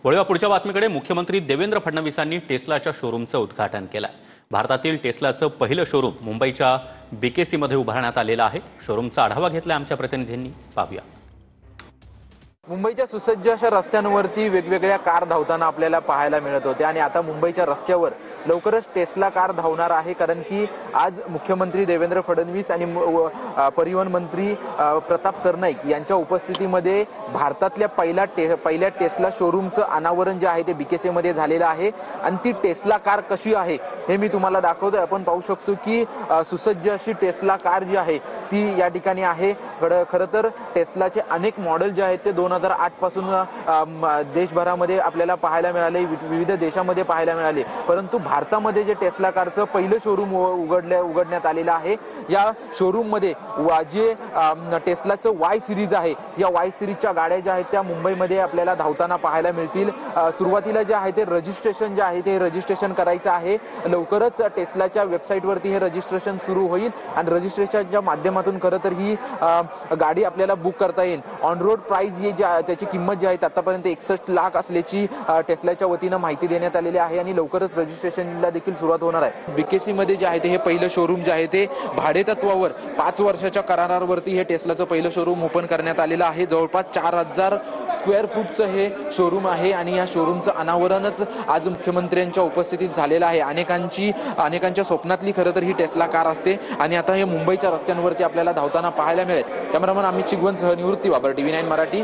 वळूया पुढच्या बातमीकडे। मुख्यमंत्री देवेंद्र फडणवीसांनी टेस्लाच्या शोरूमचं उद्घाटन केलं। भारतातील टेस्लाचं पहिलं शोरूम मुंबईच्या बीकेसी मध्ये उभारण्यात आलेलं आहे। शोरूमचा आढावा घेतला आमच्या प्रतिनिधींनी, पाहूया। मुंबईच्या सुसज्ज अशा रस्त्यांवरती वेगवेगळ्या कार धावताना आपल्याला पाहायला मिळत होते आणि आता मुंबईच्या रस्त्यावर लवकरच टेस्ला कार धावणार आहे, कारण की आज मुख्यमंत्री देवेंद्र फडणवीस आणि परिवहन मंत्री प्रताप सरनाईक यांच्या उपस्थितीमध्ये भारतातल्या पहिल्या टेस्ला शोरूमचं अनावरण जे आहे ते बीकेसी मध्ये झालेलं आहे आणि ती टेस्ला कार कशी आहे हे मी तुम्हाला दाखवतोय। आपण पाहू शकतो की सुसज्ज अशी टेस्ला कार जी आहे ती या ठिकाणी आहे। खरं तर टेस्लाचे अनेक मॉडेल जे आहेत ते 2008 पासून देशभरामध्ये आपल्याला पाहायला मिळाले, विविध देशामध्ये पाहायला मिळाले, परंतु भारतामध्ये जे टेस्ला कारचं पहिलं शोरूम उघडण्यात आलेलं आहे। या शोरूम मध्ये जे टेस्लाचं वाय सिरीज आहे, या वाय सिरीजच्या गाड्या ज्या आहेत त्या मुंबईमध्ये आपल्याला धावताना पाहायला मिळतील। सुरुवातीला जे आहे ते रजिस्ट्रेशन जे आहे ते रजिस्ट्रेशन करायचं आहे। लवकरच टेस्लाच्या वेबसाईटवरती हे रजिस्ट्रेशन सुरू होईल आणि रजिस्ट्रेशनच्या माध्यमातून खरं तर ही गाडी आपल्याला बुक करता येईल। ऑन रोड प्राइस ही त्याची किंमत जी आहे आतापर्यंत 61 लाख असल्याची टेस्लाच्या वतीनं माहिती देण्यात आलेली आहे आणि लवकरच रजिस्ट्रेशनला देखील सुरुवात होणार आहे। बीकेसी मध्ये जे आहे ते हे पहिलं शोरूम जे आहे ते भाडेतत्वावर 5 वर्षाच्या करारावरती हे टेस्लाचं पहिलं शोरूम ओपन करण्यात आलेलं आहे। जवळपास 4000 स्क्वेअर फूटचं हे शोरूम आहे आणि या शोरूमचं अनावरणच आज मुख्यमंत्र्यांच्या उपस्थितीत झालेलं आहे। अनेकांच्या स्वप्नातली खरं तर ही टेस्ला कार असते आणि आता हे मुंबईच्या रस्त्यांवरती आपल्याला धावताना पाहायला मिळेल। कॅमेरामन अमित चिगवनसह निवृत्ती वाबर, TV9 मराठी।